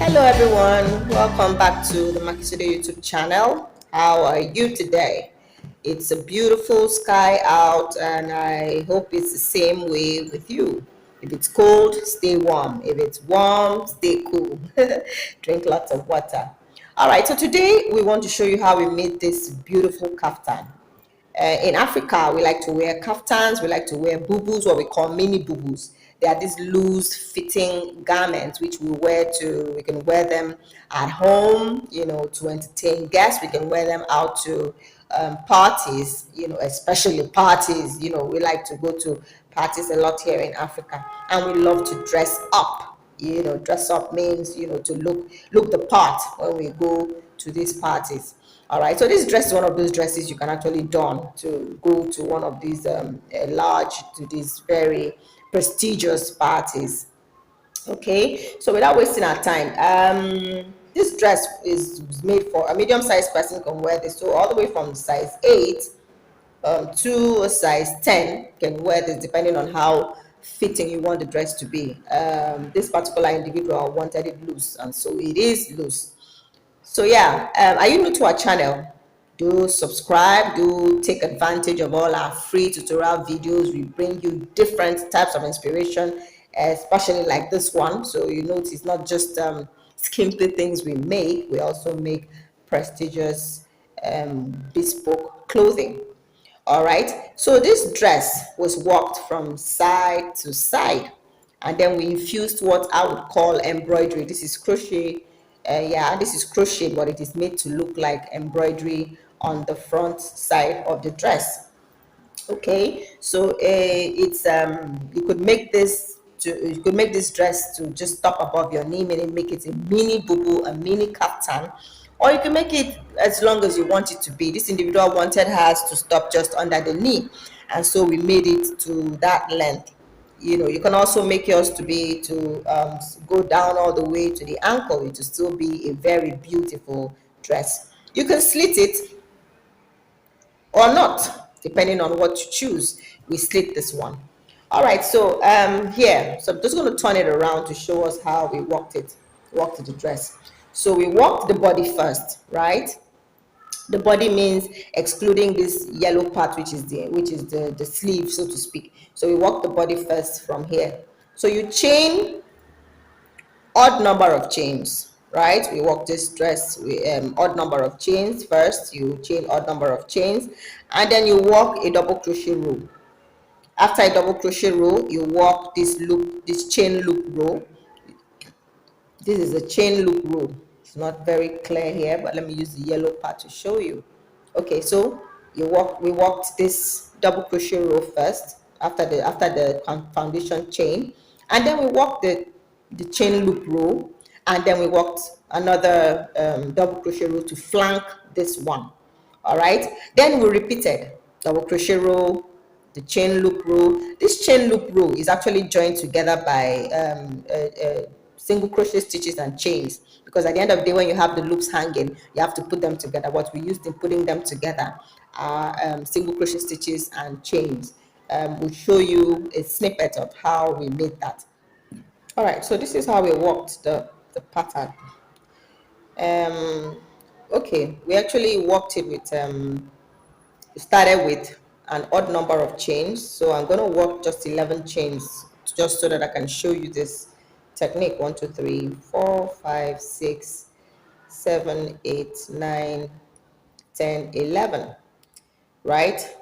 Hello everyone, welcome back to the Makisode YouTube channel. How are you today? It's a beautiful sky out and I hope it's the same way with you. If it's cold, stay warm. If it's warm, stay cool. Drink lots of water. All right, so today we want to show you how we made this beautiful kaftan. In Africa, we like to wear kaftans, we like to wear boubous, what we call mini boubous. They are these loose fitting garments which we can wear them at home, to entertain guests. We can wear them out to parties, especially parties. We like to go to parties a lot here in Africa, and we love to dress up. Dress up means, to look the part when we go to these parties. All right, so this dress is one of those dresses you can actually don to go to one of these to these very prestigious parties. Okay, so without wasting our time, this dress is made for a medium-sized person can wear this. So all the way from size 8 to a size 10 can wear this, depending on how fitting you want the dress to be. This particular individual wanted it loose, and so it is loose. So yeah, are you new to our channel? Do subscribe, do take advantage of all our free tutorial videos. We bring you different types of inspiration, especially like this one. So you notice it's not just skimpy things we make, we also make prestigious bespoke clothing. All right, so this dress was worked from side to side, and then we infused what I would call embroidery. This is crochet. Yeah, this is crochet, but it is made to look like embroidery on the front side of the dress. Okay, so you could make this dress to just stop above your knee, meaning make it a mini boubou, a mini kaftan, or you can make it as long as you want it to be. This individual wanted hers to stop just under the knee, and so we made it to that length. You can also make yours to be to go down all the way to the ankle. It will still be a very beautiful dress. You can slit it or not, depending on what you choose. We slit this one. All right, so here, so I'm just going to turn it around to show us how we worked the dress. So we worked the body first, right? The body means excluding this yellow part, which is the sleeve, so to speak. So we work the body first from here. So you chain odd number of chains, right? We work this dress with odd number of chains first. You chain odd number of chains, and then you work a double crochet row. After a double crochet row, you work this chain loop row. This is a chain loop row. It's not very clear here, but let me use the yellow part to show you. Okay, so we worked this double crochet row first after the foundation chain, and then we worked the chain loop row, and then we worked another double crochet row to flank this one. All right, then we repeated double crochet row, the chain loop row. This chain loop row is actually joined together by single crochet stitches and chains, because at the end of the day, when you have the loops hanging, you have to put them together. What we used in putting them together are single crochet stitches and chains. We'll show you a snippet of how we made that. All right, so this is how we worked the pattern. Okay, we actually worked it with we started with an odd number of chains, so I'm going to work just 11 chains just so that I can show you this technique. 1 2 3 4 5 6 7 8 9 10 11, right?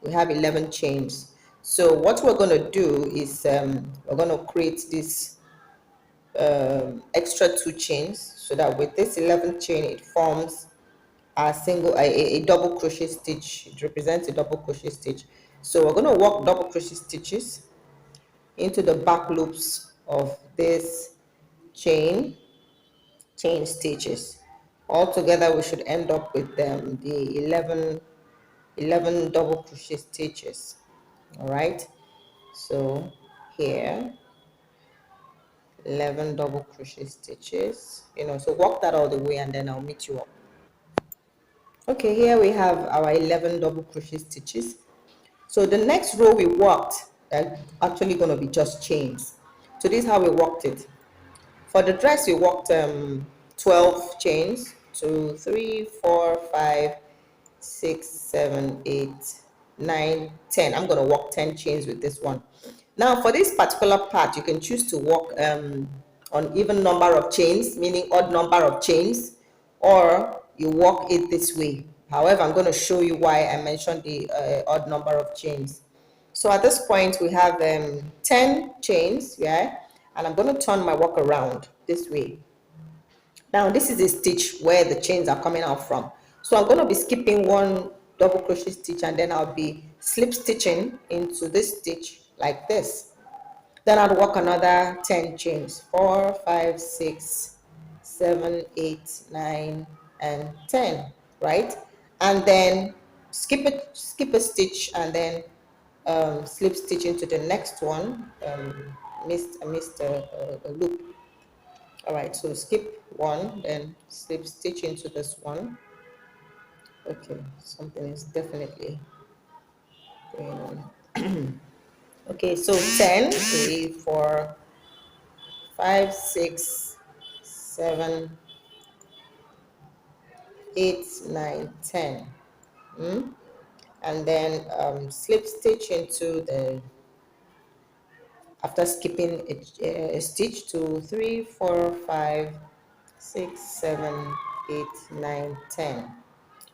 We have 11 chains. So what we're going to do is we're going to create this extra 2 chains, so that with this 11th chain it forms a double crochet stitch. It represents a double crochet stitch. So we're going to work double crochet stitches into the back loops of this chain stitches. Altogether we should end up with the 11 double crochet stitches. All right, so here 11 double crochet stitches, so work that all the way and then I'll meet you up. Okay, here we have our 11 double crochet stitches. So the next row we worked are actually going to be just chains. So this is how we worked it. For the dress, we worked 12 chains, 2, 3, 4, 5, 6, 7, 8, 9, 10. I'm going to work 10 chains with this one. Now, for this particular part, you can choose to work on even number of chains, meaning odd number of chains, or you work it this way. However, I'm going to show you why I mentioned the odd number of chains. So at this point, we have 10 chains, yeah, and I'm going to turn my work around this way. Now, this is a stitch where the chains are coming out from. So I'm going to be skipping one double crochet stitch, and then I'll be slip stitching into this stitch like this. Then I'll work another 10 chains, 4, 5, 6, 7, 8, 9, and 10, right? And then skip a stitch, and then slip stitch into the next one. I missed a loop. All right, so skip one, then slip stitch into this one. Okay, something is definitely going on. Okay, so 10, 3, 4, 5, 6, 7, 8, 9, 10. And then slip stitch into the, after skipping a stitch, 2, 3, 4, 5, 6, 7, 8, 9, 10.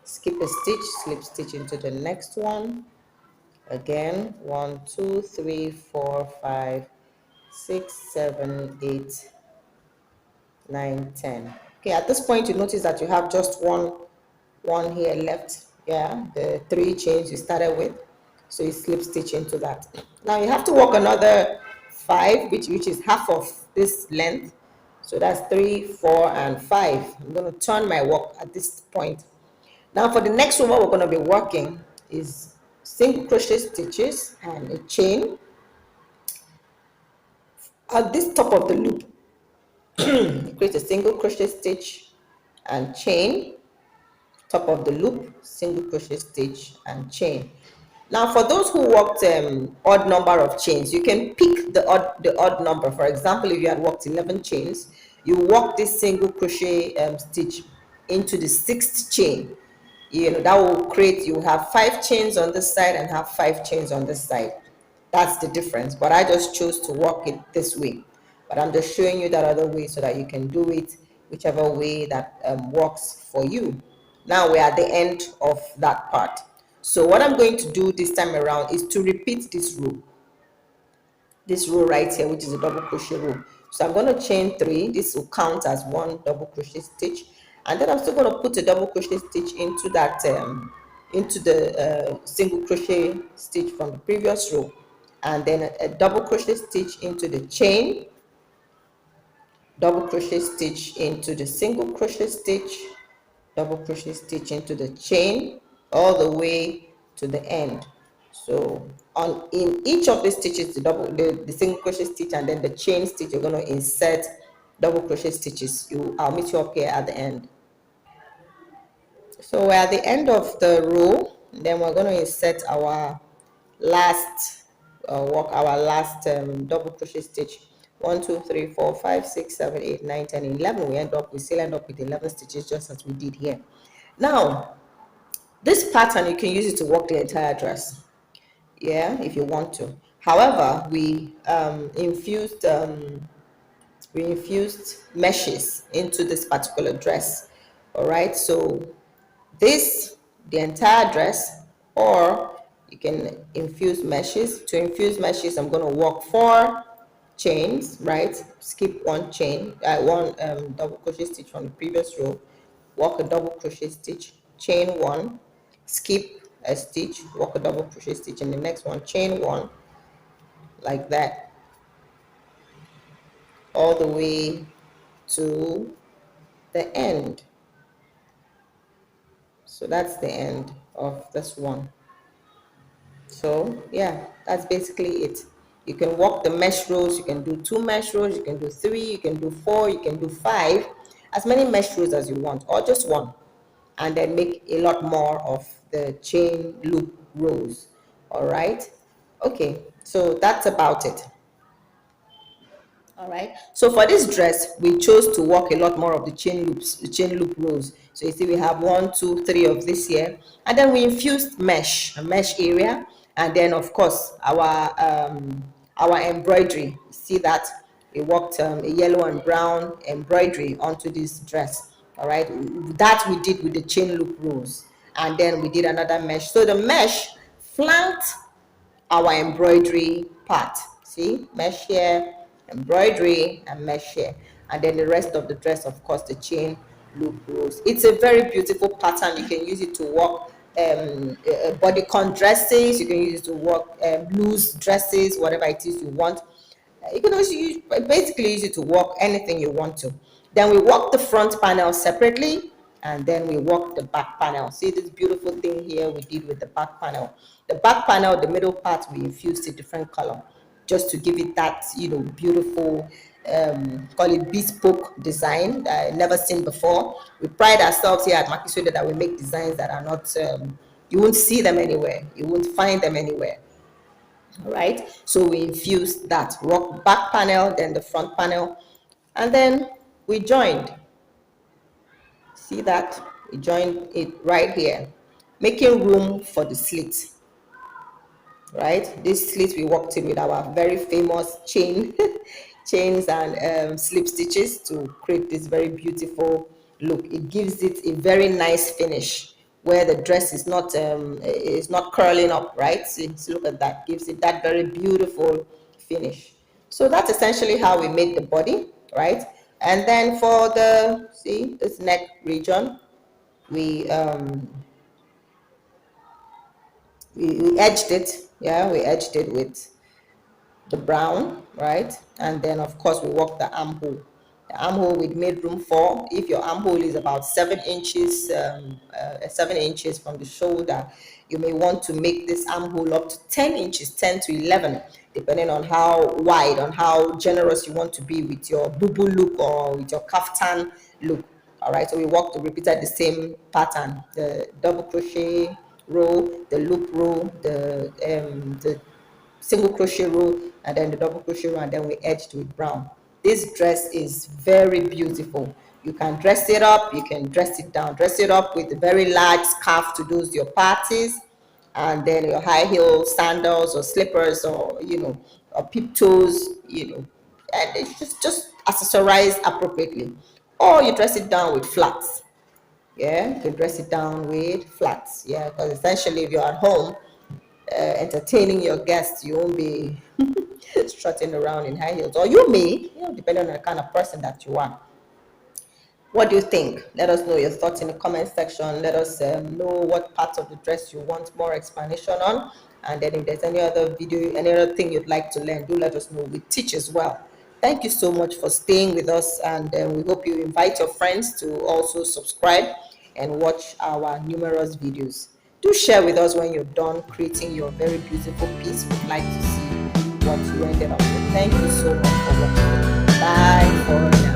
Skip a stitch, slip stitch into the next one. Again, 1, 2, 3, 4, 5, 6, 7, 8, 9, 10. Okay, at this point you notice that you have just one here left. Yeah, the 3 chains you started with. So you slip stitch into that. Now you have to work another 5, which is half of this length. So that's 3, 4, and 5. I'm going to turn my work at this point. Now for the next one, what we're going to be working is single crochet stitches and a chain. At this top of the loop, create a single crochet stitch and chain. Top of the loop, single crochet stitch and chain. Now for those who worked odd number of chains, you can pick the odd number. For example, if you had worked 11 chains, you work this single crochet stitch into the 6th chain. You know, that will create, you have 5 chains on this side and have 5 chains on this side. That's the difference, but I just chose to work it this way. But I'm just showing you that other way so that you can do it whichever way that works for you. Now we're at the end of that part. So what I'm going to do this time around is to repeat this row right here, which is a double crochet row. So I'm going to chain 3. This will count as one double crochet stitch, and then I'm still going to put a double crochet stitch into that into the single crochet stitch from the previous row, and then a double crochet stitch into the chain, double crochet stitch into the single crochet stitch, double crochet stitch into the chain, all the way to the end. So in each of the stitches, the single crochet stitch and then the chain stitch, you're going to insert double crochet stitches. I'll meet you up here at the end. So we're at the end of the row, then we're going to insert our last double crochet stitch. 1, 2, 3, 4, 5, 6, 7, 8, 9, 10, 11. We still end up with 11 stitches, just as we did here. Now this pattern, you can use it to work the entire dress, yeah, if you want to. However, we infused meshes into this particular dress. All right, so the entire dress, or you can infuse meshes. To infuse meshes, I'm going to work 4 chains, right? Skip one chain, one double crochet stitch from the previous row, work a double crochet stitch, chain 1, skip a stitch, work a double crochet stitch in the next one, chain 1, like that, all the way to the end. So that's the end of this one. So yeah, that's basically it. You can work the mesh rows. You can do 2 mesh rows, you can do 3, you can do 4, you can do 5, as many mesh rows as you want, or just 1, and then make a lot more of the chain loop rows. All right, okay, so that's about it. All right, so for this dress we chose to work a lot more of the chain loops, the chain loop rows. So you see we have 1, 2, 3 of this here, and then we infused mesh, a mesh area, and then of course our embroidery. See that we worked a yellow and brown embroidery onto this dress. All right, that we did with the chain loop rows, and then we did another mesh. So the mesh flanked our embroidery part. See, mesh here, embroidery, and mesh here, and then the rest of the dress, of course, the chain loop rows. It's a very beautiful pattern. You can use it to work bodycon dresses. You can use it to work loose dresses, whatever it is you want. You can also basically use it to work anything you want to. Then we work the front panel separately, and then we work the back panel. See this beautiful thing here we did with the back panel. The back panel, the middle part, we infused a different color just to give it that, beautiful, call it bespoke design that I've never seen before. We pride ourselves here at Makisode that we make designs that are not, you won't see them anywhere. You won't find them anywhere. All right, so we infused that rock back panel, then the front panel, and then we joined. See that? We joined it right here, making room for the slit. Right, this slit we worked in with our very famous chains and slip stitches to create this very beautiful look. It gives it a very nice finish where the dress is not curling up, right? See, look at that, gives it that very beautiful finish. So that's essentially how we made the body, right? And then for the, see, this neck region, we edged it. Yeah, we edged it with the brown, right? And then of course we work the armhole. The armhole we made room for. If your armhole is about 7 inches, 7 inches from the shoulder, you may want to make this armhole up to 10 inches, 10 to 11, depending on how wide, on how generous you want to be with your boubou look or with your kaftan look. All right, so we repeated the same pattern: the double crochet row, the loop row, the single crochet row, and then the double crochet row, and then we edged with brown. This dress is very beautiful. You can dress it up, you can dress it down. Dress it up with a very large scarf to those your parties, and then your high heel sandals or slippers, or or peep toes, and it's just accessorize appropriately. Or you dress it down with flats. Yeah, you can dress it down with flats. Yeah, because essentially if you're at home entertaining your guests, you won't be strutting around in high heels, or you may, depending on the kind of person that you are. What do you think? Let us know your thoughts in the comment section. Let us know what parts of the dress you want more explanation on, and then if there's any other video, any other thing you'd like to learn, do let us know. We teach as well. Thank you so much for staying with us, and we hope you invite your friends to also subscribe and watch our numerous videos. Do share with us when you're done creating your very beautiful piece. We'd like to see what you ended up with. Thank you so much for watching. Bye for now.